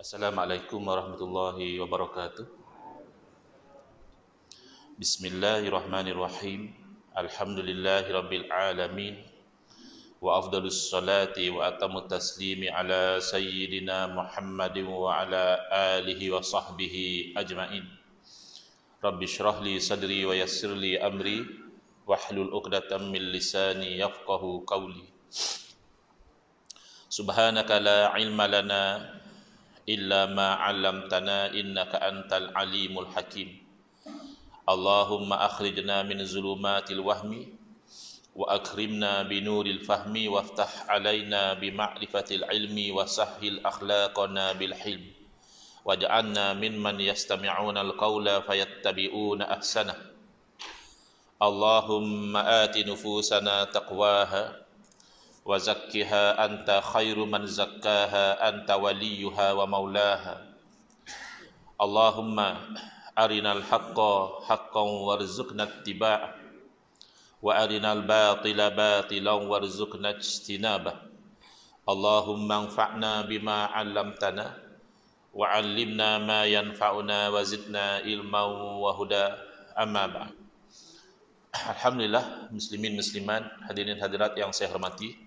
Assalamualaikum warahmatullahi wabarakatuh. Bismillahirrahmanirrahim. Alhamdulillahi rabbil alamin. Wa afdalus salati wa atamut taslimi ala sayyidina Muhammadin wa ala alihi wa sahbihi ajma'in. Rabbi shrah li sadri wa yassir li amri wahlul 'uqdatam min lisani yafqahu qawli. Subhanaka la ilma lana illa ma 'allamtana innaka antal alimul hakim. Allahumma akhrijna min zulumatil wahmi wa akrimna binuril fahmi waftah alaina bima'rifatil ilmi wa sahhil akhlaqana bil hilm waj'alna mimman yastami'una al-qawla fayattabi'una ahsanah. Allahumma ati nufusana taqwaha wa zakkiha anta khairu man zakkaha anta waliyuha wa maulaha. Allahumma arinal haqqa haqqan warzuqna ittiba'ah wa arinal batila batilan warzuqna ijtinabah. Allahumma anfa'na bima 'allamtana wa 'allimna ma yanfa'una wa zidna ilman wa huda. Amma ba'd. Alhamdulillah, muslimin muslimat, hadirin hadirat yang saya hormati.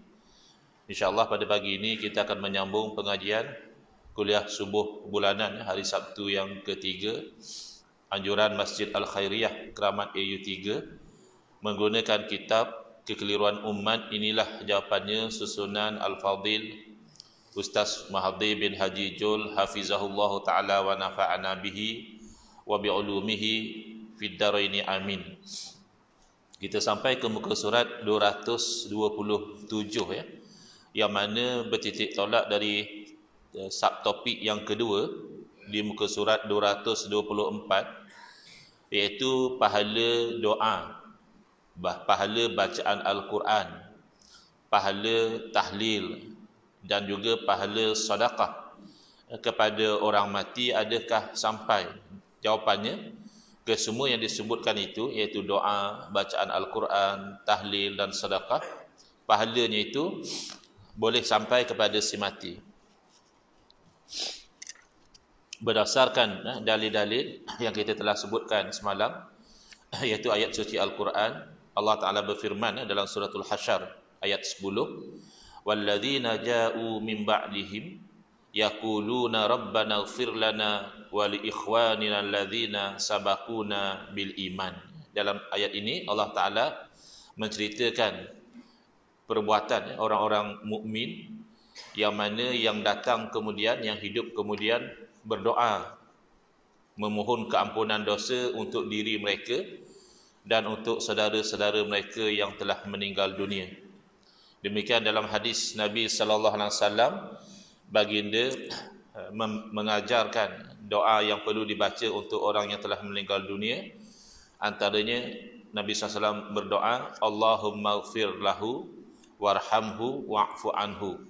InsyaAllah pada pagi ini kita akan menyambung pengajian kuliah subuh bulanan hari Sabtu yang ketiga anjuran Masjid Al-Khairiyah Keramat AU3 menggunakan kitab Kekeliruan Umat. Inilah jawapannya susunan Al-Fadil Ustaz Mahathir bin Haji Jul hafizahullah ta'ala wa nafa'ana bihi wa bi'ulumihi fid daraini amin. Kita sampai ke muka surat 227 ya, yang mana bertitik tolak dari subtopik yang kedua di muka surat 224, iaitu pahala doa, pahala bacaan Al-Quran, pahala tahlil dan juga pahala sedekah kepada orang mati. Adakah sampai? Jawapannya, ke semua yang disebutkan itu, iaitu doa, bacaan Al-Quran, tahlil dan sedekah, pahalanya itu boleh sampai kepada si mati. Berdasarkan dalil-dalil yang kita telah sebutkan semalam, iaitu ayat suci Al-Quran. Allah Ta'ala berfirman dalam suratul Hasyr ayat 10, walladzina ja'u min ba'dihim yaquluna rabbana ighfir lana wa li ikhwanina alladzina sabaquna bil iman. Dalam ayat ini Allah Ta'ala menceritakan perbuatan orang-orang mukmin yang mana yang datang kemudian, yang hidup kemudian berdoa memohon keampunan dosa untuk diri mereka dan untuk saudara-saudara mereka yang telah meninggal dunia. Demikian dalam hadis Nabi sallallahu alaihi wasallam, baginda mengajarkan doa yang perlu dibaca untuk orang yang telah meninggal dunia. Antaranya Nabi SAW berdoa, Allahumma ighfir lahu warhamhu wa'fu anhu.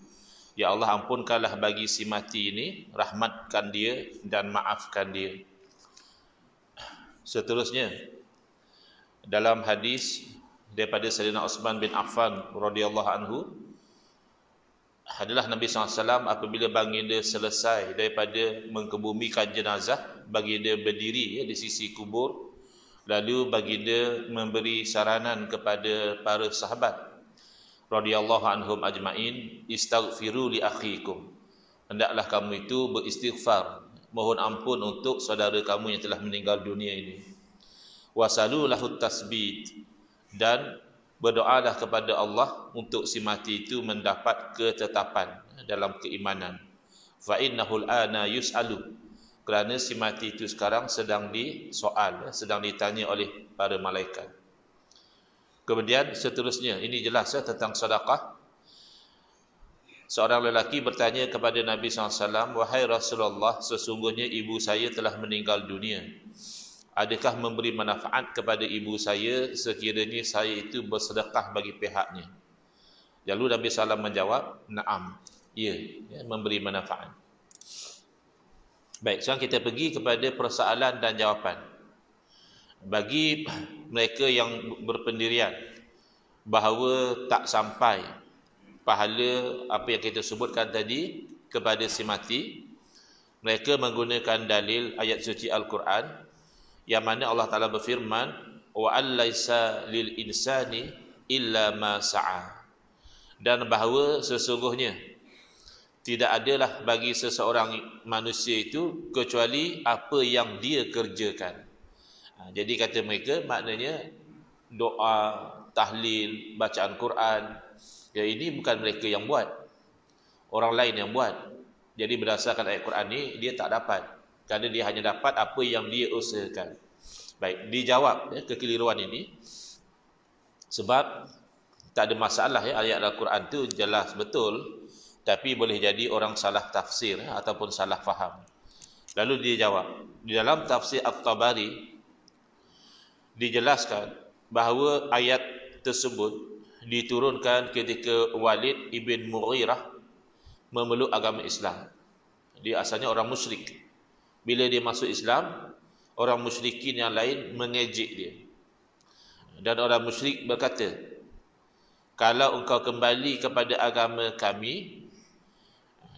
Ya Allah, ampunkanlah bagi si mati ini, rahmatkan dia dan maafkan dia. Seterusnya, dalam hadis daripada Sayyidina Utsman bin Affan radhiyallahu anhu, adalah Nabi SAW apabila baginda selesai daripada mengkebumikan jenazah, baginda berdiri di sisi kubur, lalu baginda memberi saranan kepada para sahabat radhiyallahu anhum ajma'in, istaghfiru li akhikum, hendaklah kamu itu beristighfar, mohon ampun untuk saudara kamu yang telah meninggal dunia ini. Wasalu lahu tasbit, dan berdoalah kepada Allah untuk si mati itu mendapat ketetapan dalam keimanan. Fa innahul ana yus'alu, kerana si mati itu sekarang sedang disoal, sedang ditanya oleh para malaikat. Kemudian seterusnya, ini jelas tentang sedekah. Seorang lelaki bertanya kepada Nabi SAW, wahai Rasulullah, sesungguhnya ibu saya telah meninggal dunia. Adakah memberi manfaat kepada ibu saya sekiranya saya itu bersedekah bagi pihaknya? Lalu Nabi SAW menjawab, na'am, ya, memberi manfaat. Baik, sekarang kita pergi kepada persoalan dan jawapan. Bagi mereka yang berpendirian bahawa tak sampai pahala apa yang kita sebutkan tadi kepada si mati, Mereka menggunakan dalil ayat suci Al-Quran yang mana Allah Ta'ala berfirman, wa allaisa lil insani illa ma sa'a, dan bahawa sesungguhnya tidak adalah bagi seseorang manusia itu kecuali apa yang dia kerjakan. Jadi kata mereka, maknanya doa, tahlil, bacaan Quran, ya ini bukan mereka yang buat, orang lain yang buat. Jadi berdasarkan ayat Quran ni dia tak dapat, kerana dia hanya dapat apa yang dia usahakan. Baik, dijawab kekeliruan ini sebab tak ada masalah ayat Al-Quran tu jelas betul, tapi boleh jadi orang salah tafsir ataupun salah faham. Lalu dia jawab, di dalam tafsir At-Tabari dijelaskan bahawa ayat tersebut diturunkan ketika Walid ibn Mughirah memeluk agama Islam. Dia asalnya orang musyrik. Bila dia masuk Islam, orang musyrikin yang lain mengejek dia. Dan orang musyrik berkata, kalau engkau kembali kepada agama kami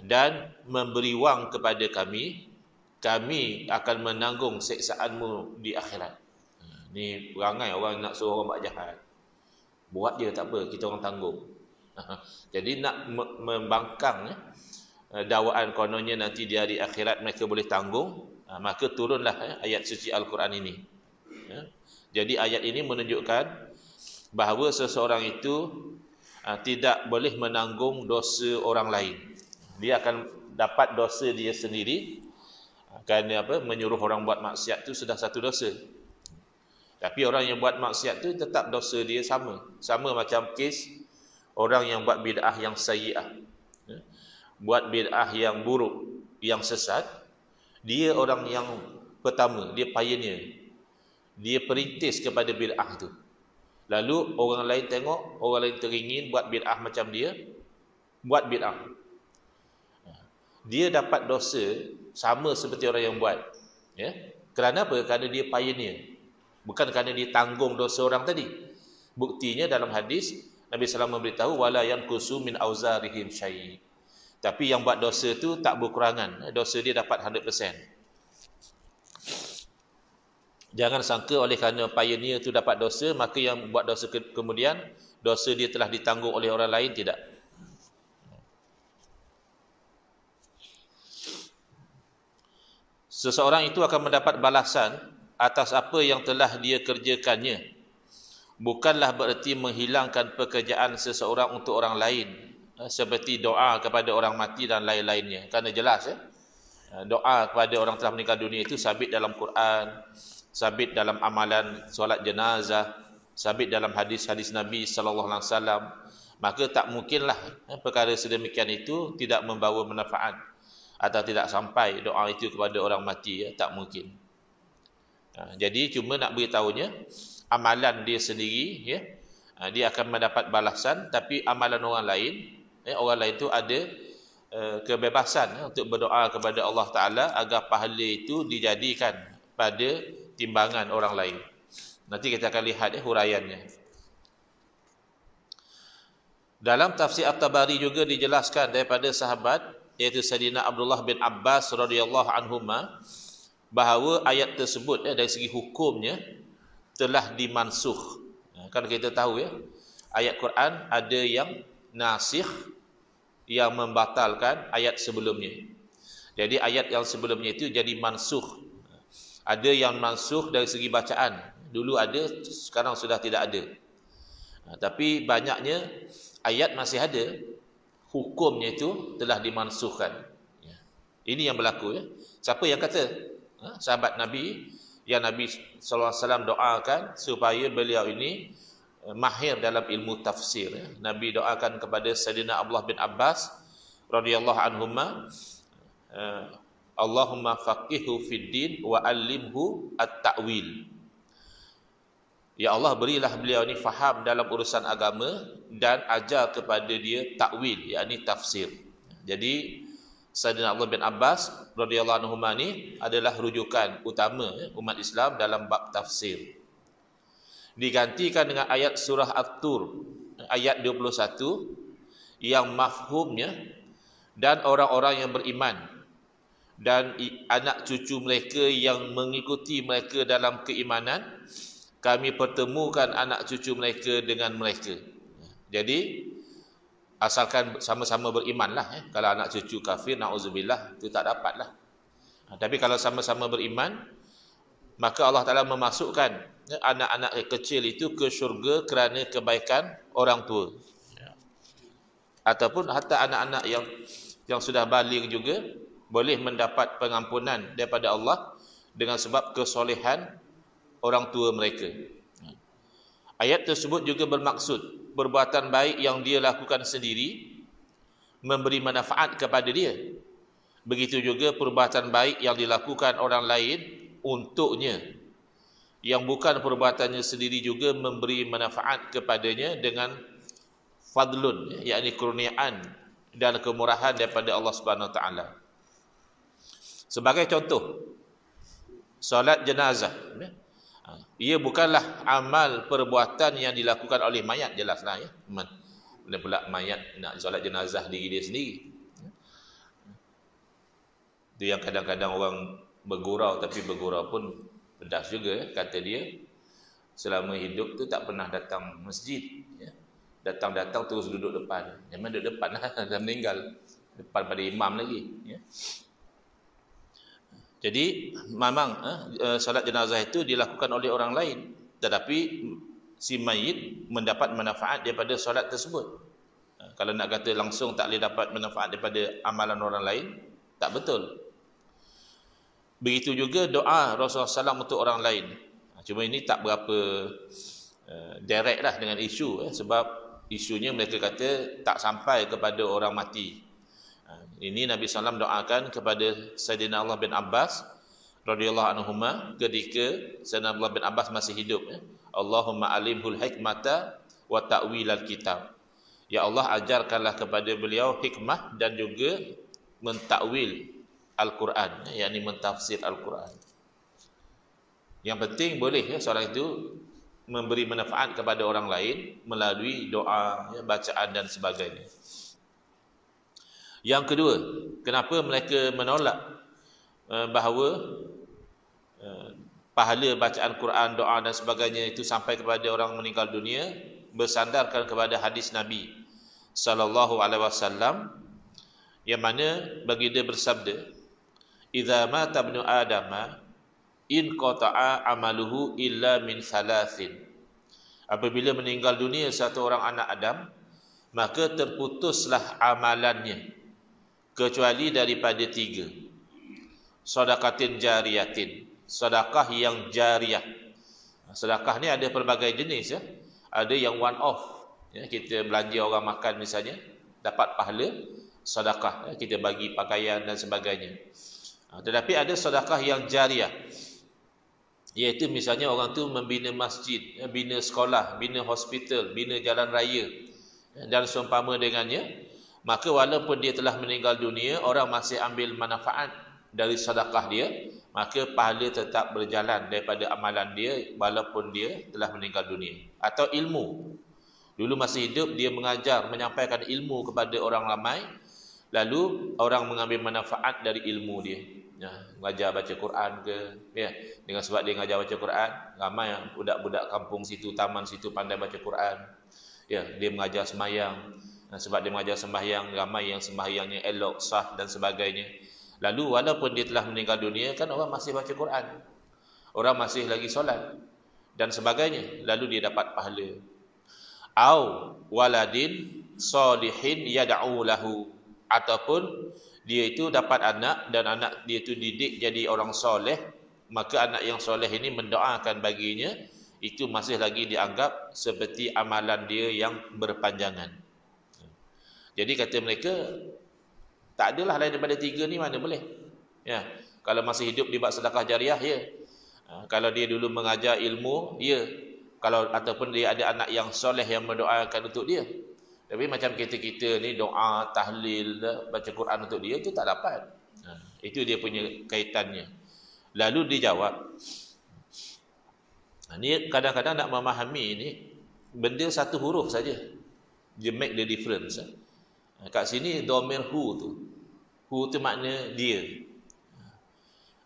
dan memberi wang kepada kami, kami akan menanggung seksaanmu di akhirat. Ni perangai orang nak suruh orang buat jahat. Buat je tak apa, kita orang tanggung. Jadi nak membangkang dakwaan kononnya nanti di hari akhirat mereka boleh tanggung, maka turunlah ayat suci Al-Quran ini. Jadi ayat ini menunjukkan bahawa seseorang itu tidak boleh menanggung dosa orang lain. Dia akan dapat dosa dia sendiri, kerana menyuruh orang buat maksiat itu sudah satu dosa. Tapi orang yang buat maksiat tu tetap dosa dia sama. Sama macam kes orang yang buat bid'ah yang sayyi'ah. Buat bid'ah yang buruk, yang sesat. Dia orang yang pertama, dia pioneer. Dia perintis kepada bid'ah tu. Lalu orang lain tengok, orang lain teringin buat bid'ah macam dia, buat bid'ah. Dia dapat dosa sama seperti orang yang buat. Ya? Kerana apa? Kerana dia pioneer. Bukan kerana dia tanggung dosa orang tadi. Buktinya dalam hadis Nabi SAW memberitahu wala yanqusu min auzarihim syai'. Tapi yang buat dosa tu tak berkurangan. Dosa dia dapat 100%. Jangan sangka oleh kerana pioneer tu dapat dosa, maka yang buat dosa kemudian dosa dia telah ditanggung oleh orang lain, tidak. Seseorang itu akan mendapat balasan atas apa yang telah dia kerjakannya. Bukanlah bererti menghilangkan pekerjaan seseorang untuk orang lain, seperti doa kepada orang mati dan lain-lainnya. Kerana jelas doa kepada orang telah meninggal dunia itu sabit dalam Quran, sabit dalam amalan solat jenazah, sabit dalam hadis-hadis Nabi SAW. Maka tak mungkinlah perkara sedemikian itu tidak membawa manfaat atau tidak sampai doa itu kepada orang mati. Tak mungkin. Jadi cuma nak beritahunya, amalan dia sendiri, dia akan mendapat balasan, tapi amalan orang lain, orang lain itu ada kebebasan untuk berdoa kepada Allah Ta'ala agar pahala itu dijadikan pada timbangan orang lain. Nanti kita akan lihat huraiannya. Dalam tafsir At-Tabari juga dijelaskan daripada sahabat, iaitu Sayyidina Abdullah bin Abbas radhiyallahu anhuma, bahawa ayat tersebut dari segi hukumnya telah dimansuh. Kan kita tahu ayat Quran ada yang nasikh, yang membatalkan ayat sebelumnya. Jadi ayat yang sebelumnya itu jadi mansuh. Ada yang mansuh dari segi bacaan. Dulu ada, sekarang sudah tidak ada. Tapi banyaknya ayat masih ada, hukumnya itu telah dimansuhkan. Ini yang berlaku. Siapa yang kata? Sahabat Nabi yang Nabi SAW doakan supaya beliau ini mahir dalam ilmu tafsir. Nabi doakan kepada Sayyidina Abdullah bin Abbas radhiyallahu anhuma, Allahumma faqihhu fid din wa allimhu at-ta'wil. Ya Allah, berilah beliau ni faham dalam urusan agama dan ajar kepada dia takwil, yakni tafsir. Jadi Sayyidina Abdullah bin Abbas radhiyallahu anhu ni adalah rujukan utama umat Islam dalam bab tafsir. Digantikan dengan ayat surah At-Tur ayat 21 yang mafhumnya, dan orang-orang yang beriman dan anak cucu mereka yang mengikuti mereka dalam keimanan, kami pertemukan anak cucu mereka dengan mereka. Jadi asalkan sama-sama beriman lah. Kalau anak cucu kafir, na'udzubillah, itu tak dapat lah. Tapi kalau sama-sama beriman, maka Allah Ta'ala memasukkan anak-anak kecil itu ke syurga kerana kebaikan orang tua. Ataupun hatta anak-anak yang sudah baligh juga boleh mendapat pengampunan daripada Allah dengan sebab kesolehan orang tua mereka. Ayat tersebut juga bermaksud perbuatan baik yang dia lakukan sendiri memberi manfaat kepada dia. Begitu juga perbuatan baik yang dilakukan orang lain untuknya, yang bukan perbuatannya sendiri juga memberi manfaat kepadanya dengan fadlun, yakni kurniaan dan kemurahan daripada Allah Subhanahu Wa Taala. Sebagai contoh, solat jenazah, ia bukanlah amal perbuatan yang dilakukan oleh mayat, jelaslah ya. Mana pula mayat nak solat jenazah diri dia sendiri. Itu yang kadang-kadang orang bergurau, tapi bergurau pun pedas juga, kata dia selama hidup tu tak pernah datang masjid, ya. Datang-datang terus duduk depan. Memang duduk depan lah, dah meninggal, depan pada imam lagi, ya. Jadi memang solat jenazah itu dilakukan oleh orang lain, tetapi si mayit mendapat manfaat daripada solat tersebut. Kalau nak kata langsung tak boleh dapat manfaat daripada amalan orang lain, tak betul. Begitu juga doa Rasulullah SAW untuk orang lain. Cuma ini tak berapa direct lah dengan isu, sebab isunya mereka kata tak sampai kepada orang mati. Ini Nabi SAW doakan kepada Sayyidina Allah bin Abbas radhiyallahu anhuma ketika Sayyidina Allah bin Abbas masih hidup. Allahumma alimhul hikmata wa ta'wilal kitab. Ya Allah, ajarkanlah kepada beliau hikmah dan juga mentakwil Al-Quran, yakni mentafsir Al-Quran. Yang penting boleh seorang itu memberi manfaat kepada orang lain melalui doa, bacaan dan sebagainya. Yang kedua, kenapa mereka menolak bahawa pahala bacaan Quran, doa dan sebagainya itu sampai kepada orang meninggal dunia, bersandarkan kepada hadis Nabi sallallahu alaihi wasallam yang mana baginda bersabda, "Idza mata ibnu Adama in qata'a amaluhu illa min thalathin." Apabila meninggal dunia satu orang anak Adam, maka terputuslah amalannya kecuali daripada 3. Sedekatin jariyatin, sedekah yang jariah. Sedekah ni ada pelbagai jenis, ya. Ada yang one off, ya, kita belanja orang makan misalnya, dapat pahala sedekah, ya, kita bagi pakaian dan sebagainya. Tetapi ada sedekah yang jariah, iaitu misalnya orang tu membina masjid, bina sekolah, bina hospital, bina jalan raya dan seumpama dengannya. Maka walaupun dia telah meninggal dunia, orang masih ambil manfaat dari sedekah dia, maka pahala tetap berjalan daripada amalan dia walaupun dia telah meninggal dunia. Atau ilmu, dulu masih hidup dia mengajar, menyampaikan ilmu kepada orang ramai, lalu orang mengambil manfaat dari ilmu dia, ya, mengajar baca Quran ke, ya, dengan sebab dia mengajar baca Quran, ramai yang budak-budak kampung situ, taman situ pandai baca Quran, ya, dia mengajar sembahyang. Sebab dia mengajar sembahyang, ramai yang sembahyangnya elok, sah dan sebagainya. Lalu walaupun dia telah meninggal dunia, kan orang masih baca Quran, orang masih lagi solat dan sebagainya, lalu dia dapat pahala. Au waladin salihin yad'u lahu, ataupun dia itu dapat anak dan anak dia itu didik jadi orang soleh, maka anak yang soleh ini mendoakan baginya, itu masih lagi dianggap seperti amalan dia yang berpanjangan. Jadi kata mereka, tak adalah lain daripada 3 ni, mana boleh, ya. Kalau masih hidup dia buat sedekah jariah, ya. Kalau dia dulu mengajar ilmu, ya. Kalau ataupun dia ada anak yang soleh yang mendoakan untuk dia. Tapi macam kita ni doa, tahlil, baca Quran untuk dia, itu tak dapat. Itu dia punya kaitannya. Lalu dia jawab, ni kadang-kadang nak memahami ni benda satu huruf saja, dia make the difference. Kat sini domir hu tu makna dia,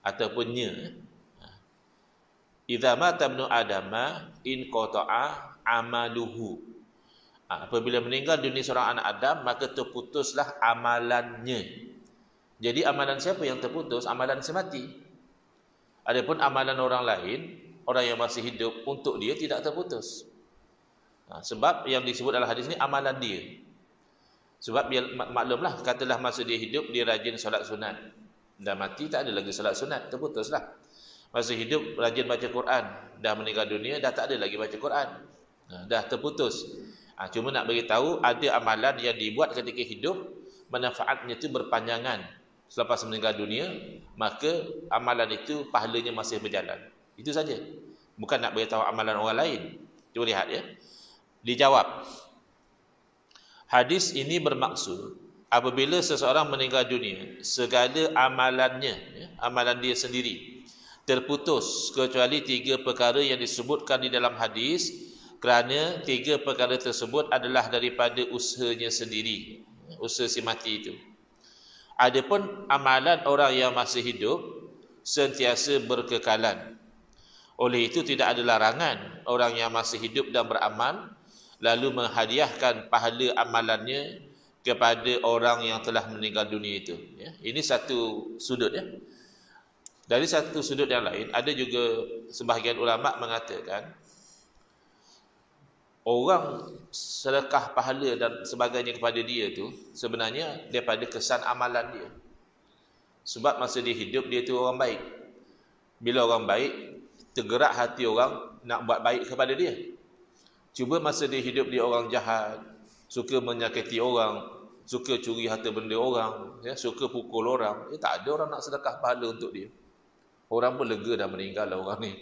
ataupun nya. Idza mata ibnu adama in qata'a amaluhu. Apabila meninggal dunia seorang anak Adam, maka terputuslah amalannya. Jadi amalan siapa yang terputus? Amalan semati. Adapun amalan orang lain, orang yang masih hidup, untuk dia tidak terputus. Sebab yang disebut dalam hadis ni amalan dia. Sebab dia maklumlah, katalah masa dia hidup dia rajin solat sunat, dah mati tak ada lagi solat sunat, terputuslah. Masa hidup rajin baca Quran, dah meninggal dunia dah tak ada lagi baca Quran, dah terputus. Cuma nak bagi tahu ada amalan yang dibuat ketika hidup, manfaatnya itu berpanjangan. Selepas meninggal dunia, maka amalan itu pahalanya masih berjalan. Itu saja. Bukan nak bagi tahu amalan orang lain. Cuba lihat ya. Dijawab. Hadis ini bermaksud apabila seseorang meninggal dunia, segala amalannya, amalan dia sendiri, terputus kecuali 3 perkara yang disebutkan di dalam hadis, kerana 3 perkara tersebut adalah daripada usahanya sendiri, usaha si mati itu. Adapun amalan orang yang masih hidup sentiasa berkekalan. Oleh itu tidak ada larangan orang yang masih hidup dan beramal lalu menghadiahkan pahala amalannya kepada orang yang telah meninggal dunia itu. Ini satu sudut ya. Dari satu sudut yang lain, ada juga sebahagian ulama mengatakan orang sedekah pahala dan sebagainya kepada dia tu sebenarnya daripada kesan amalan dia. Sebab masa dia hidup dia tu orang baik. Bila orang baik, tergerak hati orang nak buat baik kepada dia. Cuba masa dia hidup dia orang jahat, suka menyakiti orang, suka curi harta benda orang, suka pukul orang, tak ada orang nak sedekah pahala untuk dia. Orang pun lega dah meninggal lah orang ni,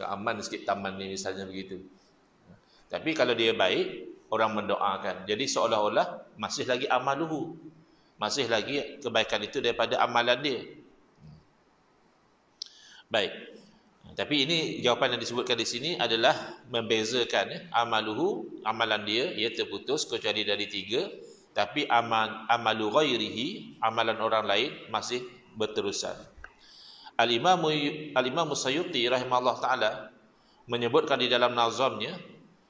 aman sikit taman ni misalnya begitu. Tapi kalau dia baik, orang mendoakan. Jadi seolah-olah masih lagi amaluhu, masih lagi kebaikan itu daripada amalan dia. Baik. Tapi ini jawapan yang disebutkan di sini adalah membezakan amaluhu, amalan dia, ia terputus kecuali dari 3, tapi amalu ghairihi, amalan orang lain masih berterusan. Al-Imam Suyuti rahimahullah taala menyebutkan di dalam nazamnya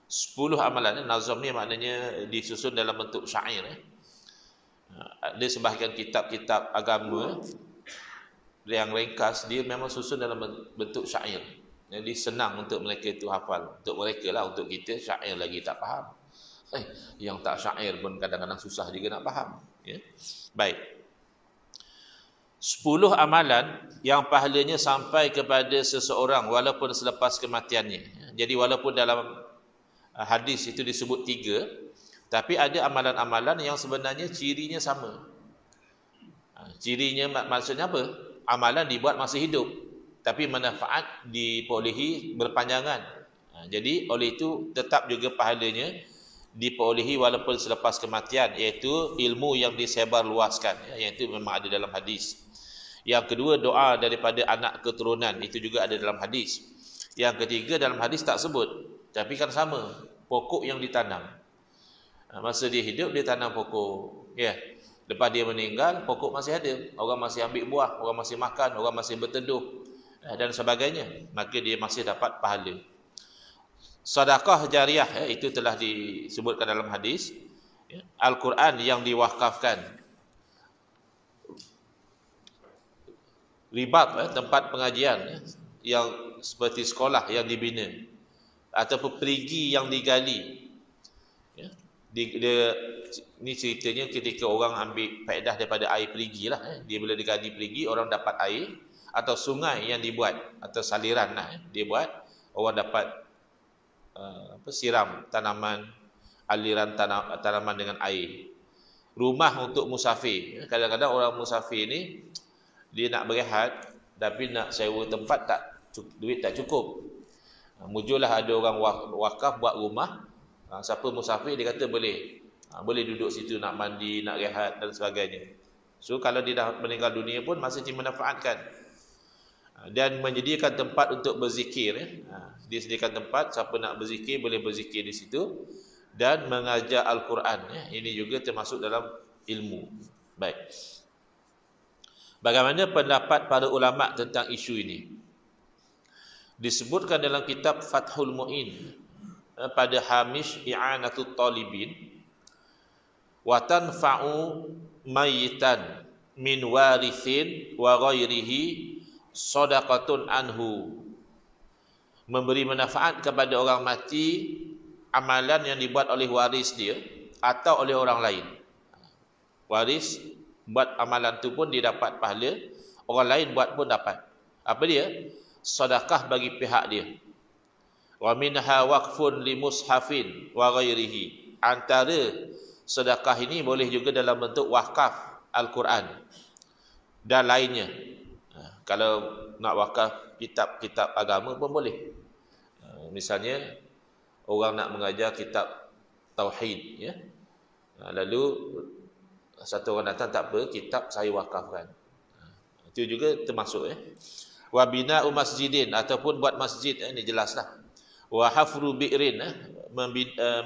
10 amalan. Nazam ni maknanya disusun dalam bentuk syair. Ada sebahagian kitab-kitab agama yang ringkas, dia memang susun dalam bentuk syair. Jadi senang untuk mereka itu hafal. Untuk mereka lah, untuk kita syair lagi tak faham. Yang tak syair pun kadang-kadang susah juga nak faham. Baik. 10 amalan yang pahalanya sampai kepada seseorang walaupun selepas kematiannya. Jadi walaupun dalam hadis itu disebut 3, tapi ada amalan-amalan yang sebenarnya cirinya sama. Cirinya maksudnya apa? Amalan dibuat masih hidup, tapi manfaat diperolehi berpanjangan. Jadi oleh itu tetap juga pahalanya diperolehi walaupun selepas kematian, iaitu ilmu yang disebar luaskan, iaitu memang ada dalam hadis. Yang kedua, doa daripada anak keturunan, itu juga ada dalam hadis. Yang ketiga, dalam hadis tak sebut, tapi kan sama, pokok yang ditanam. Masa dia hidup dia tanam pokok, lepas dia meninggal, pokok masih ada. Orang masih ambil buah, orang masih makan, orang masih berteduh dan sebagainya. Maka dia masih dapat pahala. Sedekah jariah, itu telah disebutkan dalam hadis. Al-Quran yang diwakafkan. Ribat, tempat pengajian yang seperti sekolah yang dibina. Ataupun perigi yang digali. Ini ceritanya ketika orang ambil faedah daripada air perigi lah. Dia bila digali perigi, orang dapat air, atau sungai yang dibuat, atau saliran lah, dia buat, orang dapat siram tanaman, aliran tanaman dengan air. Rumah untuk musafir. Kadang-kadang orang musafir ni dia nak berehat, tapi nak sewa tempat duit tak cukup. Muncullah ada orang wakaf buat rumah. Siapa musafir dia kata boleh duduk situ nak mandi, nak rehat dan sebagainya. So kalau dia dah meninggal dunia pun masih dimanfaatkan. Dan menyediakan tempat untuk berzikir. Dia sediakan tempat, siapa nak berzikir boleh berzikir di situ. Dan mengajar Al-Quran. Ini juga termasuk dalam ilmu. Baik. Bagaimana pendapat para ulama tentang isu ini? Disebutkan dalam kitab Fathul Mu'in pada hamish i'anatut talibin, wa tanfa'u mayitan min warithin wa ghairihi sadaqatun anhu. Memberi manfaat kepada orang mati amalan yang dibuat oleh waris dia atau oleh orang lain. Waris buat amalan tu pun dia dapat pahala, orang lain buat pun dapat. Apa dia? Sedekah bagi pihak dia. Wa minha waqfun li mushafin wa ghairihi. Antara sedekah ini boleh juga dalam bentuk wakaf Al-Quran dan lainnya. Kalau nak wakaf kitab-kitab agama pun boleh. Misalnya orang nak mengajar kitab tauhid, ya. Lalu satu orang datang, tak apa, kitab saya wakafkan. Itu juga termasuk, ya. Wa bina'u masjidin, ataupun buat masjid, ini jelaslah. Wa hafru bi'rin,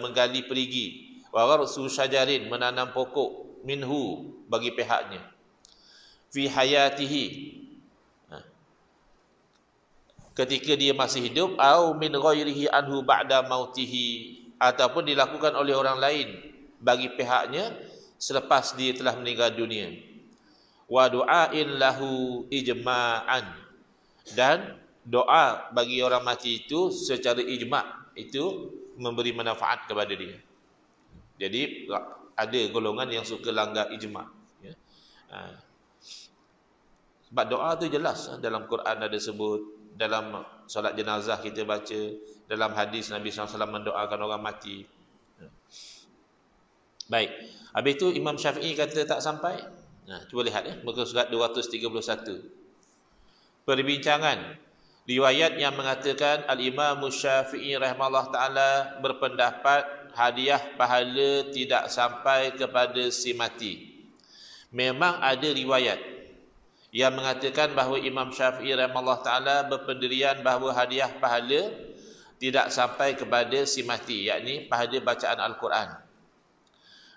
menggali perigi. Wa gharsu syajarin, menanam pokok, minhu, bagi pihaknya. Fi hayatihi, ketika dia masih hidup, au min ghairihi anhu ba'da mautihi, ataupun dilakukan oleh orang lain bagi pihaknya selepas dia telah meninggal dunia. Wa du'ain lahu ijma'an, dan doa bagi orang mati itu secara ijma' itu memberi manfaat kepada dia. Jadi ada golongan yang suka langgar ijma', ya. Sebab doa tu jelas dalam Quran ada sebut, dalam solat jenazah kita baca, dalam hadis Nabi SAW mendoakan orang mati. Baik. Habis itu Imam Syafi'i kata tak sampai. Cuba lihat, ya, muka surat 231. Perbincangan riwayat yang mengatakan Al-Imam Syafi'i rahimahullah ta'ala berpendapat hadiah pahala tidak sampai kepada si mati. Memang ada riwayat yang mengatakan bahawa Imam Syafi'i rahimahullah ta'ala berpendirian bahawa hadiah pahala tidak sampai kepada si mati, yakni pahala bacaan Al-Quran.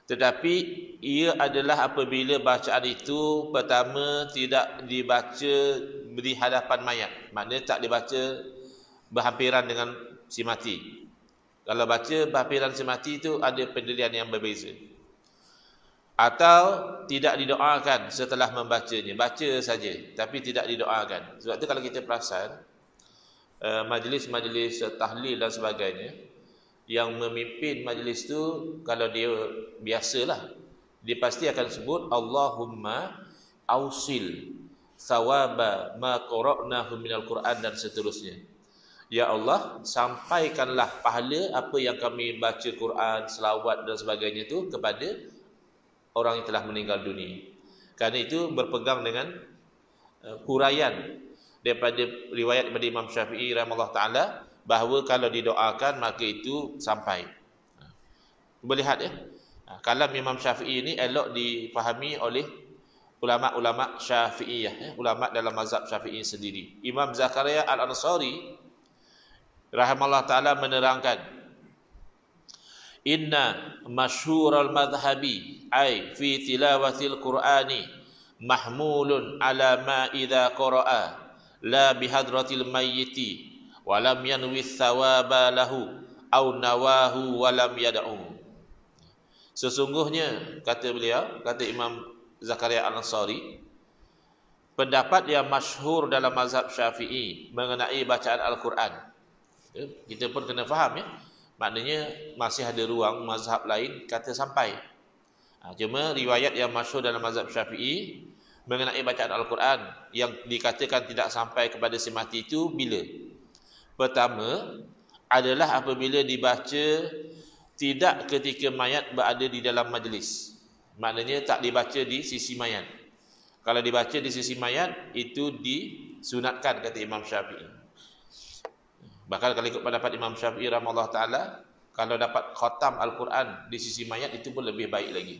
Tetapi ia adalah apabila bacaan itu pertama tidak dibaca di hadapan mayat, maknanya tak dibaca berhampiran dengan si mati. Kalau baca berhampiran si mati itu ada pendirian yang berbeza. Atau tidak didoakan setelah membacanya, baca saja tapi tidak didoakan. Sebab itu kalau kita perasan majlis-majlis tahlil dan sebagainya, yang memimpin majlis tu kalau dia biasalah, dia pasti akan sebut Allahumma ausil thawaba ma qara'nahu minal Quran dan seterusnya. Ya Allah, sampaikanlah pahala apa yang kami baca Quran, selawat dan sebagainya itu kepada orang yang telah meninggal dunia. Kerana itu berpegang dengan huraian daripada riwayat daripada Imam Syafi'i rahimahullah ta'ala bahawa kalau didoakan maka itu sampai. Cuba lihat, ya. Kalam Imam Syafi'i ini elok difahami oleh ulama-ulama Syafi'iyah, ya, ulama dalam mazhab Syafi'i sendiri. Imam Zakaria Al-Ansari rahimahullah ta'ala menerangkan, inna masyhural madhhabi ay fi tilawatil Qur'ani mahmulun ala ma idza qara'a la bihadratil mayyiti walam yanwi thawaba lahu au nawahu walam yad'u. Sesungguhnya, kata beliau, kata Imam Zakaria Al-Ansari, pendapat yang masyhur dalam mazhab Syafi'i mengenai bacaan Al-Quran, kita pun kena faham, ya. Maknanya masih ada ruang mazhab lain kata sampai. Cuma riwayat yang masyhur dalam mazhab Syafi'i mengenai bacaan Al-Quran yang dikatakan tidak sampai kepada si mati itu bila? Pertama adalah apabila dibaca tidak ketika mayat berada di dalam majlis. Maknanya tak dibaca di sisi mayat. Kalau dibaca di sisi mayat itu disunatkan, kata Imam Syafi'i. Bahkan kalau ikut pendapat Imam Syafi'i rahimahullah ta'ala, kalau dapat khatam Al-Quran di sisi mayat itu pun lebih baik lagi.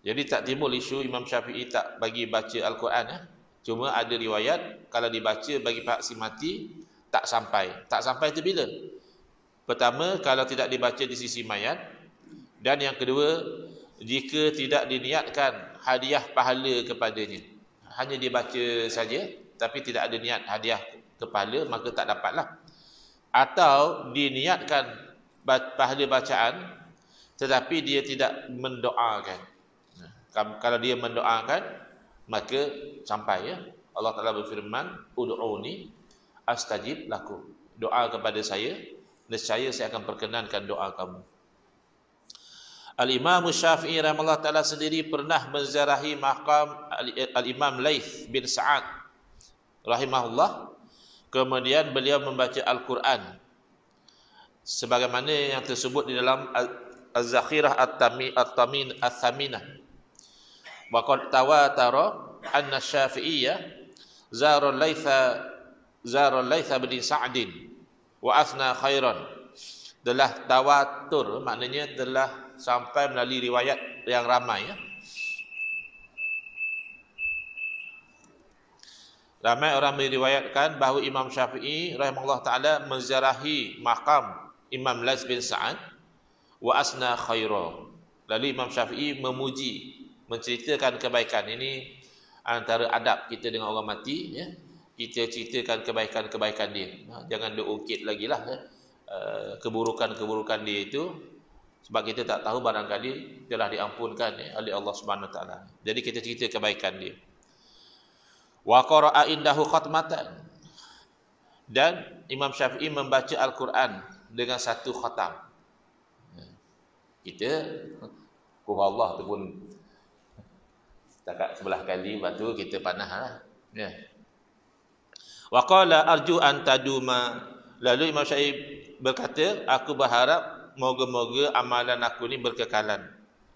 Jadi tak timbul isu Imam Syafi'i tak bagi baca Al-Quran, ya. Cuma ada riwayat kalau dibaca bagi pihak si mati tak sampai. Tak sampai itu bila? Pertama, kalau tidak dibaca di sisi mayat, dan yang kedua, jika tidak diniatkan hadiah pahala kepadanya. Hanya dia baca saja tapi tidak ada niat hadiah kepada, maka tak dapatlah. Atau diniatkan pahala bacaan tetapi dia tidak mendoakan. Kalau dia mendoakan maka sampai, ya. Allah Taala berfirman, ud'uni astajib lakum. Doa kepada saya, nescaya saya akan perkenankan doa kamu. Al-Imam Syafi'i rahimahullah taala sendiri pernah menziarahi makam Al-Imam Laith bin Sa'ad rahimahullah. Kemudian beliau membaca Al-Quran sebagaimana yang tersebut di dalam Az-Zakhirah At-Thaminah. Wa qad tawatara anna Syafi'iyya zara Laitha bin Sa'din wa athna khairan. Telah tawatur, maknanya telah sampai melalui riwayat yang ramai, ya. Ramai orang meriwayatkan bahawa Imam Syafi'i rahimahullah taala menziarahi makam Imam Laits bin Sa'ad wa asna khaira. Lalu Imam Syafi'i memuji, menceritakan kebaikan. Ini antara adab kita dengan orang mati, ya. Kita ceritakan kebaikan-kebaikan dia. Jangan diungkit lagi lah, ya. Keburukan-keburukan dia itu, sebab kita tak tahu barangkali telah diampunkan, ya, oleh Allah Subhanahu Wa Taala. Jadi kita cerita kebaikan dia. Wa qara'a indahu khatmatan, dan Imam Syafi'i membaca Al-Quran dengan satu khatam. Kita Allah tu pun setakat sebelah kali, lepas tu kita panah lah, ya. Wa qala arju an taduma, lalu Imam Syafi'i berkata, aku berharap moga-moga amalan aku ni berkekalan.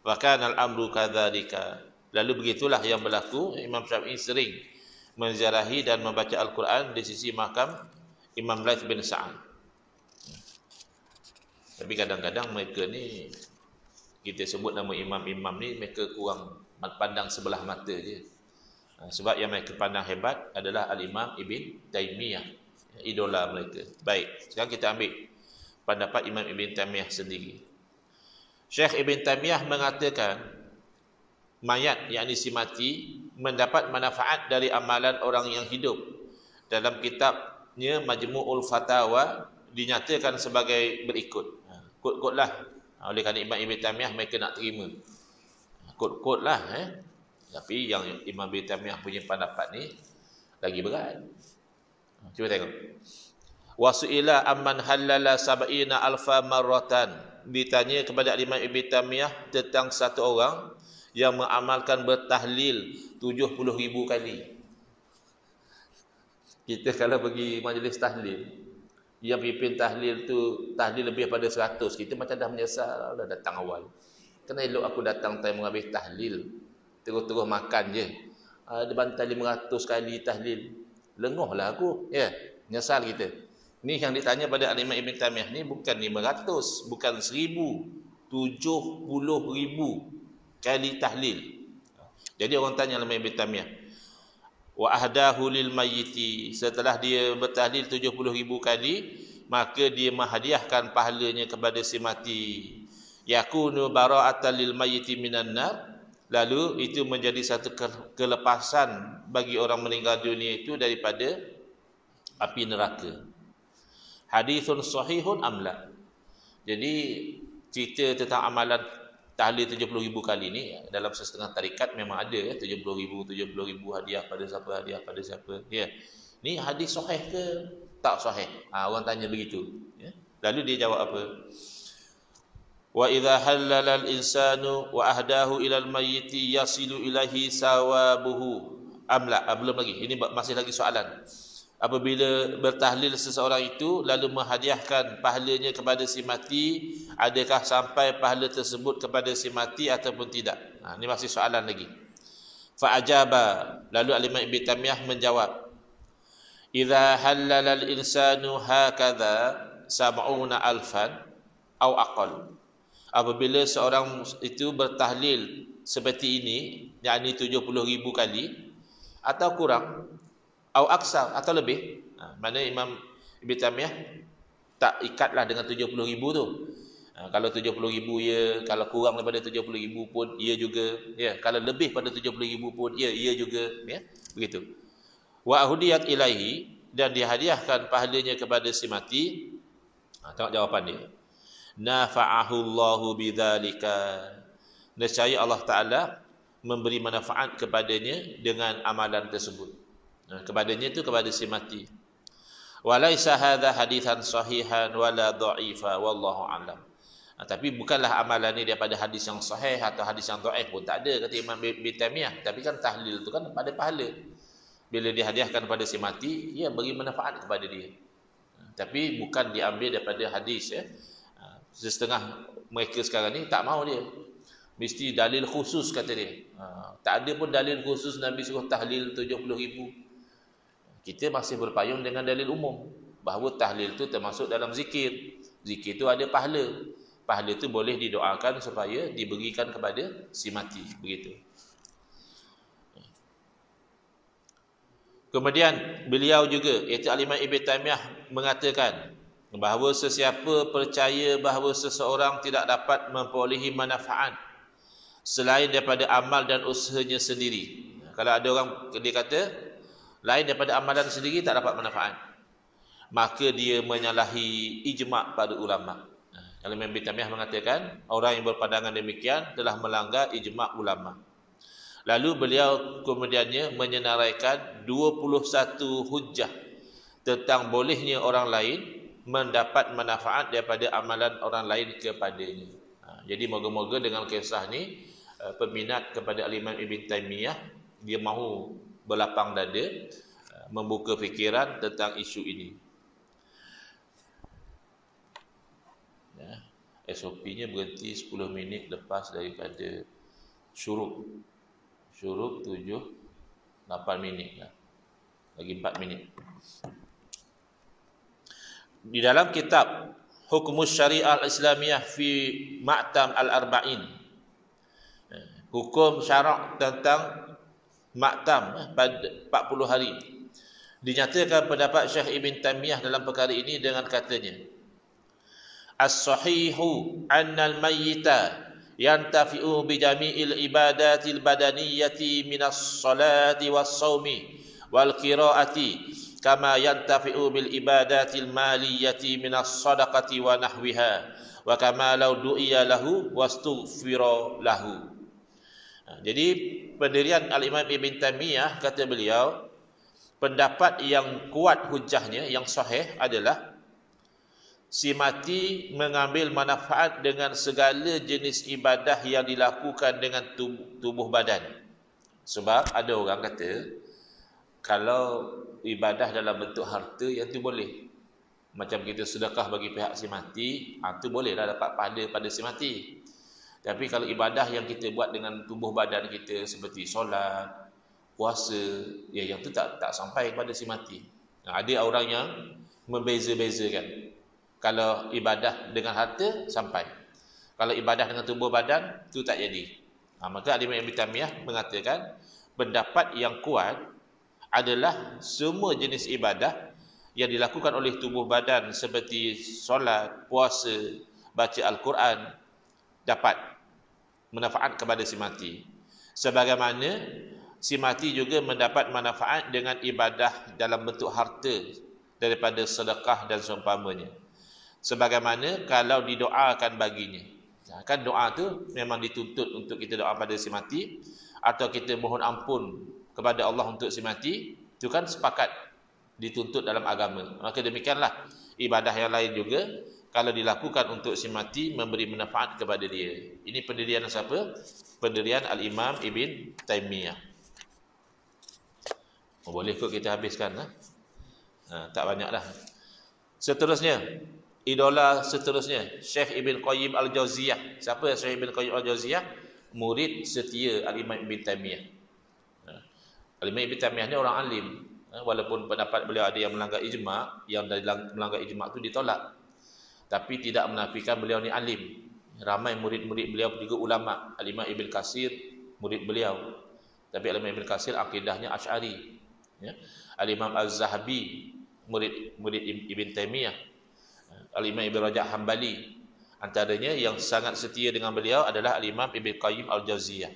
Wa kana al-amru kadzalika, lalu begitulah yang berlaku. Imam Syafi'i sering menziarahi dan membaca Al-Quran di sisi makam Imam Laits bin Sa'ad. Tapi kadang-kadang mereka ni, kita sebut nama imam-imam ni, mereka kurang pandang sebelah mata je. Sebab yang mereka pandang hebat adalah Al-Imam Ibn Taymiyah, idola mereka. Baik, sekarang kita ambil pendapat Imam Ibn Taymiyah sendiri. Syekh Ibn Taymiyah mengatakan, mayat, yakni si mati, mendapat manfaat dari amalan orang yang hidup. Dalam kitabnya Majmu'ul Fatawa dinyatakan sebagai berikut. Kod-kodlah. Oleh kerana Imam Ibn Taymiyah mereka nak terima. Kod-kodlah. Tapi yang Imam Ibn Taymiyah punya pendapat ni lagi berat. Cuba tengok. Wasu'ila amman halala sab'ina alfa marratan. Ditanya kepada Imam Ibn Taymiyah tentang satu orang yang mengamalkan bertahlil 70,000 kali. Kita kalau pergi majlis tahlil, yang pimpin tahlil tu tahlil lebih pada 100, kita macam dah menyesal dah datang awal. Kena elok aku datang time habis tahlil, terus-terus makan je. Ada bantai 500 kali tahlil. Lengohlah aku, ya. Menyesal kita. Ni yang ditanya pada Imam Ibn Taymiyah ni bukan 500, bukan 1000, 70,000 kali tahlil. Jadi orang tanya Imam Ibn Taymiyah, wa ahdahu lil mayyiti, setelah dia bertahlil 70,000 kali, maka dia menghadiahkan pahalanya kepada si mati. Yakunu bara'atan lil mayyiti minan nar, lalu itu menjadi satu kelepasan bagi orang meninggal dunia itu daripada api neraka. Hadithun sahihun amla. Jadi cerita tentang amalan tahlil 70,000 kali ni dalam setengah tarikat memang ada, ya, 70,000 hadiah pada siapa, ya. Ni hadis sahih ke tak sahih? Orang tanya begitu, ya. Lalu dia jawab apa? Wa idza halala al-insanu wa ahdahu ila al-mayyiti yasilu ilahi sawabuhu amla. Belum lagi, ini masih lagi soalan. Apabila bertahlil seseorang itu lalu menghadiahkan pahalanya kepada si mati, adakah sampai pahala tersebut kepada si mati ataupun tidak? Ini masih soalan lagi. Fa ajaba, lalu Al-Imam Ibn Taymiyah menjawab, idza halala al-insanu hakadha sab'una alfan au aqal. Apabila seorang itu bertahlil seperti ini, yakni 70,000 kali atau kurang, au aksar atau lebih, mana Imam Ibn Taymiyah tak ikatlah dengan 70,000 tu. Kalau 70,000 ya, kalau kurang daripada 70,000 pun ia juga, ya, kalau lebih pada 70,000 pun ya, ia juga, ya, begitu. Wa ahudiyat ilaihi, dan dihadiahkan pahalanya kepada si mati. Tengok jawapan dia. Nafa'ahu Allahu bidzalika. Nescaya Allah Taala memberi manfaat kepadanya dengan amalan tersebut. Kepadanya itu kepada si mati. Walaisa hadza hadithan sahihan wala dha'ifa wallahu a'lam. Tapi bukanlah amalan ini daripada hadis yang sahih atau hadis yang dhaif pun tak ada, kata Imam bin Taimiyah. Tapi kan tahlil itu kan pada pahala. Bila dihadiahkan kepada si mati, ia beri manfaat kepada dia. Tapi bukan diambil daripada hadis, ya. Setengah mereka sekarang ni tak mau dia. Mesti dalil khusus, kata dia. Tak ada pun dalil khusus Nabi suruh tahlil 70,000. Kita masih berpayung dengan dalil umum bahawa tahlil itu termasuk dalam zikir. Zikir itu ada pahala. Pahala itu boleh didoakan supaya diberikan kepada si mati, begitu. Kemudian beliau juga, iaitu Al-Imam Ibn Taimiyah, mengatakan bahawa sesiapa percaya bahawa seseorang tidak dapat memperolehi manfaat selain daripada amal dan usahanya sendiri. Kalau ada orang dia kata lain daripada amalan sendiri tak dapat manfaat, maka dia menyalahi ijma' pada ulama. Al-Imam Ibn Taimiyah mengatakan orang yang berpandangan demikian telah melanggar ijma' ulama. Lalu beliau kemudiannya menyenaraikan 21 hujjah tentang bolehnya orang lain mendapat manfaat daripada amalan orang lain kepadanya. Jadi moga-moga dengan kisah ni peminat kepada Al-Imam Ibn Taimiyah dia mahu berlapang dada membuka fikiran tentang isu ini. SOP-nya berhenti 10 minit lepas daripada syuruk. Syuruk 8 minit lah. Lagi 4 minit. Di dalam kitab Hukumus Syariah Al-Islamiyah fi Ma'tam Al-Arba'in, hukum syarak tentang Ma'tam pada 40 hari, dinyatakan pendapat Syekh Ibn Taimiyah dalam perkara ini dengan katanya, As-sahihu annal mayyita yantafi'u bi jami'il ibadatil badaniyati minas salati was saumi wal qiraati kama yantafi'u bil ibadatil maliyati minas sadaqati wa nahwiha wa kama law du'iya lahu wastughfira lahu. Jadi pendirian Al-Imam Ibn Taimiyah, kata beliau, pendapat yang kuat hujahnya, yang sahih adalah si mati mengambil manfaat dengan segala jenis ibadah yang dilakukan dengan tubuh badan. Sebab ada orang kata kalau ibadah dalam bentuk harta, yang tu boleh. Macam kita sedekah bagi pihak si mati, tu bolehlah dapat pahala pada si mati. Tapi kalau ibadah yang kita buat dengan tubuh badan kita seperti solat, puasa, ya yang tu tak sampai kepada si mati. Ada orang yang membeza-bezakan. Kalau ibadah dengan harta sampai. Kalau ibadah dengan tubuh badan tu tak jadi. Maka Al-Imam Ibn Taimiyah mengatakan pendapat yang kuat adalah semua jenis ibadah yang dilakukan oleh tubuh badan seperti solat, puasa, baca Al-Quran dapat manfaat kepada si mati. Sebagaimana si mati juga mendapat manfaat dengan ibadah dalam bentuk harta daripada sedekah dan seumpamanya. Sebagaimana kalau didoakan baginya. Kan doa tu memang dituntut untuk kita doa pada si mati, atau kita mohon ampun kepada Allah untuk si mati, itu kan sepakat dituntut dalam agama. Maka demikianlah ibadah yang lain juga kalau dilakukan untuk si mati memberi manfaat kepada dia. Ini pendirian siapa? Pendirian Al-Imam Ibn Taimiyah. Boleh kot kita habiskan tak banyak dah. Seterusnya, idola seterusnya, Syekh Ibn Qayyim Al-Jauziyah. Siapa Syekh Ibn Qayyim Al-Jauziyah? Murid setia Al-Imam Ibn Taimiyah. Al-Imam Ibn Taimiyah ni orang alim. Walaupun pendapat beliau ada yang melanggar ijma', yang melanggar ijma' tu ditolak. Tapi tidak menafikan beliau ni alim. Ramai murid-murid beliau juga ulama'. Al-Imam Ibn Katsir murid beliau. Tapi Al-Imam Ibn Katsir akidahnya Asy'ari. Al-Imam Az-Zahabi murid Ibn Taimiyah. Al-Imam Ibn Rajab Hambali. Antaranya yang sangat setia dengan beliau adalah Al-Imam Ibn Qayyim Al-Jauziyah.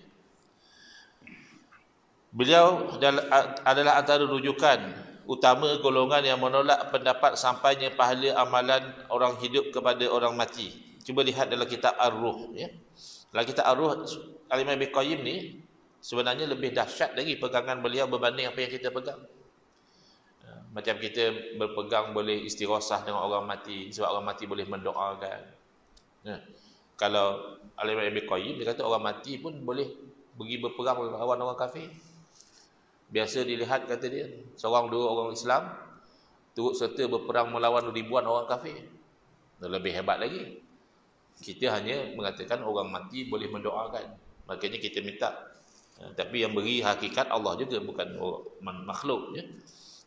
Beliau adalah antara rujukan utama golongan yang menolak pendapat sampainya pahala amalan orang hidup kepada orang mati. Cuba lihat dalam kitab Ar-Ruh, ya. Dalam kitab Ar-Ruh, Al-Imam Ibn Qayyim ni sebenarnya lebih dahsyat lagi pegangan beliau berbanding apa yang kita pegang. Macam kita berpegang boleh istighosah dengan orang mati, sebab orang mati boleh mendoakan. Kalau Al-Imam Ibn Qayyim, dia kata orang mati pun boleh pergi berperang melawan orang kafir. Biasa dilihat, kata dia, seorang dua orang Islam turut serta berperang melawan ribuan orang kafir. Lebih hebat lagi. Kita hanya mengatakan orang mati boleh mendoakan, makanya kita minta. Tapi yang beri hakikat Allah juga, bukan makhluk, ya.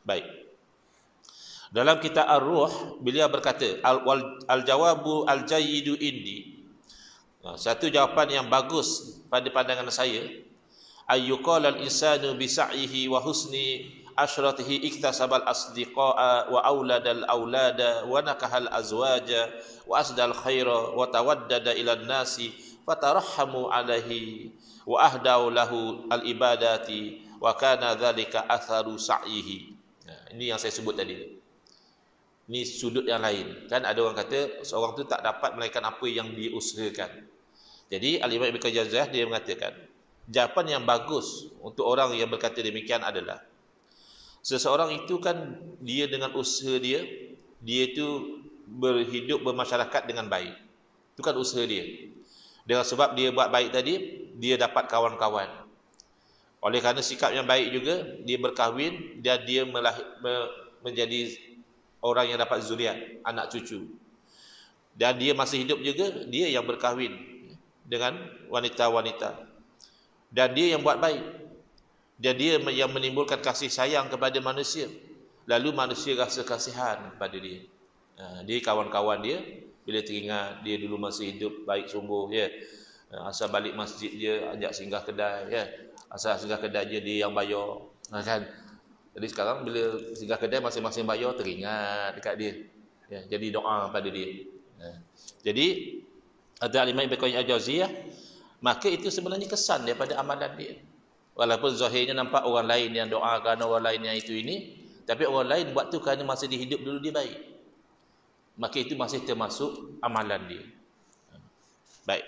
Baik. Dalam kitab Ar-Ruh, beliau berkata, Al-jawabu al-jayyidu indi. Satu jawapan yang bagus pada pandangan saya, ayyuqala al-insanu bi sa'yihi wa husni asyratihi iktasabal asdiqa'a wa auladal aulada wa nakahal azwaja wa asdal khaira wa tawaddada ila nasi fatarahhamu alaihi wa ahdau lahu al-ibadati wa kana dhalika atharu sa'yihi. Ini yang saya sebut tadi. Ini sudut yang lain. Kan ada orang kata seorang tu tak dapat melainkan apa yang dia usahakan. Jadi Al-Imam Ibn Qayyim dia mengatakan, jawapan yang bagus untuk orang yang berkata demikian adalah, seseorang itu kan dia dengan usaha dia itu berhidup bermasyarakat dengan baik. Itu kan usaha dia. Dengan sebab dia buat baik tadi, dia dapat kawan-kawan. Oleh kerana sikap yang baik juga, dia berkahwin dan dia menjadi orang yang dapat zuriat, anak cucu. Dan dia masih hidup juga, dia yang berkahwin dengan wanita-wanita. Dan dia yang buat baik. Dan dia yang menimbulkan kasih sayang kepada manusia. Lalu manusia rasa kasihan kepada dia. Dia kawan-kawan dia, bila teringat dia dulu masih hidup baik sungguh, ya. Asal balik masjid dia, ajak singgah kedai, ya. Asal singgah kedai dia yang bayar, kan? Jadi sekarang bila singgah kedai masing-masing bayar, teringat dekat dia, ya, jadi doa pada dia. Jadi ada Al-Imam Ibn Qayyim Al-Jauziyah, maka itu sebenarnya kesan daripada amalan dia. Walaupun zahirnya nampak orang lain yang doakan orang lain yang itu ini, tapi orang lain buat tu kerana masa dia hidup dulu dia baik, maka itu masih termasuk amalan dia. Baik.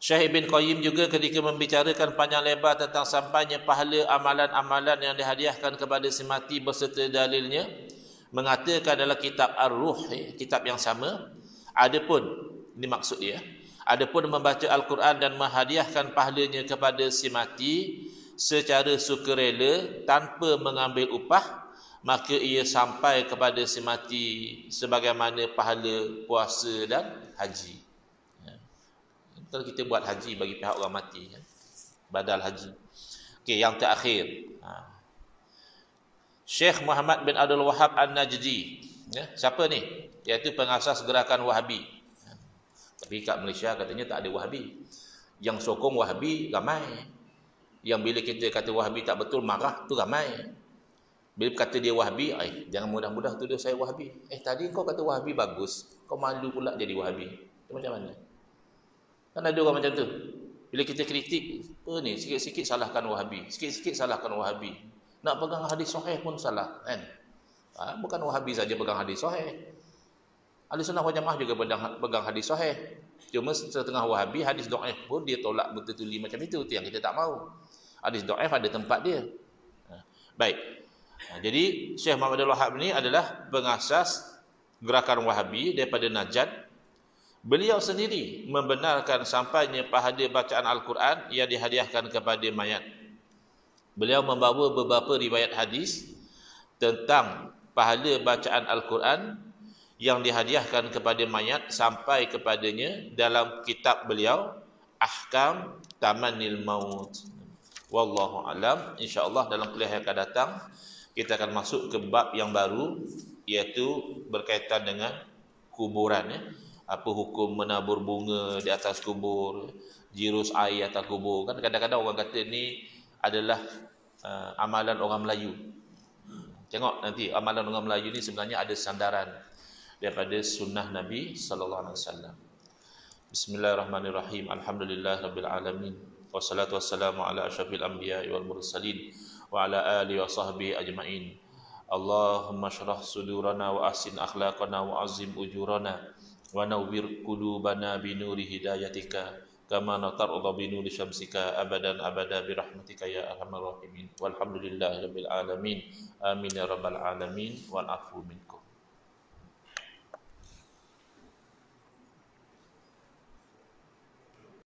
Syekh Ibn Qayyim juga ketika membicarakan panjang lebar tentang sampainya pahala amalan-amalan yang dihadiahkan kepada si mati berserta dalilnya, mengatakan dalam kitab Ar-Ruh, kitab yang sama, adapun, ini maksud dia, adapun membaca Al-Quran dan menghadiahkan pahalanya kepada si mati secara sukarela tanpa mengambil upah, maka ia sampai kepada si mati sebagaimana pahala puasa dan haji. Kalau kita buat haji bagi pihak orang mati, ya, badal haji. Okey, yang terakhir, Syekh Muhammad bin Abdul Wahhab An-Najdi, ya, siapa ni? Iaitu pengasas gerakan Wahabi. Tapi kat Malaysia katanya tak ada Wahabi. Yang sokong Wahabi ramai. Yang bila kita kata Wahabi tak betul, marah tu ramai. Bila kata dia Wahabi, jangan mudah-mudah tuduh saya Wahabi. Tadi kau kata Wahabi bagus, kau malu pula jadi Wahabi. Itu macam mana? Kan ada orang macam tu. Bila kita kritik, apa ni, sikit-sikit salahkan Wahabi, sikit-sikit salahkan Wahabi. Nak pegang hadis sahih pun salah, kan? Bukan Wahabi saja pegang hadis sahih. Ahlussunnah wal Jamaah juga pegang hadis sahih. Cuma setengah Wahabi hadis dhaif pun dia tolak betul-betul macam itu. Itu yang kita tak mahu. Hadis dhaif ada tempat dia. Baik. Jadi Syekh Muhammad Abdul Wahhab ni adalah pengasas gerakan Wahabi daripada Najd. Beliau sendiri membenarkan sampainya pahala bacaan Al-Quran yang dihadiahkan kepada mayat. Beliau membawa beberapa riwayat hadis tentang pahala bacaan Al-Quran yang dihadiahkan kepada mayat sampai kepadanya dalam kitab beliau Ahkam Tamannil Maut. Wallahu alam. InsyaAllah dalam kuliah yang akan datang kita akan masuk ke bab yang baru, iaitu berkaitan dengan kuburan, ya. Apa hukum menabur bunga di atas kubur, jirus air atas kubur. Kan kadang-kadang orang kata ni adalah amalan orang Melayu. Tengok nanti amalan orang Melayu ni sebenarnya ada sandaran. daripada sunnah Nabi sallallahu alaihi wasallam. Bismillahirrahmanirrahim. Alhamdulillahirabbil alamin. Wassalatu wassalamu ala asyrafil anbiya'i wal mursalin wa ala alihi wa sahbihi ajmain. Allahumma shrah sudurana wa ahsin akhlaqana wa azim ujurana wa nawwir qulubana bi nuri hidayatika kama natarda bi nuri syamsika abadan abada bi rahmatika ya arhamar rahimin. Walhamdulillahirabbil alamin. Amin ya rabbal alamin wal afu minkum.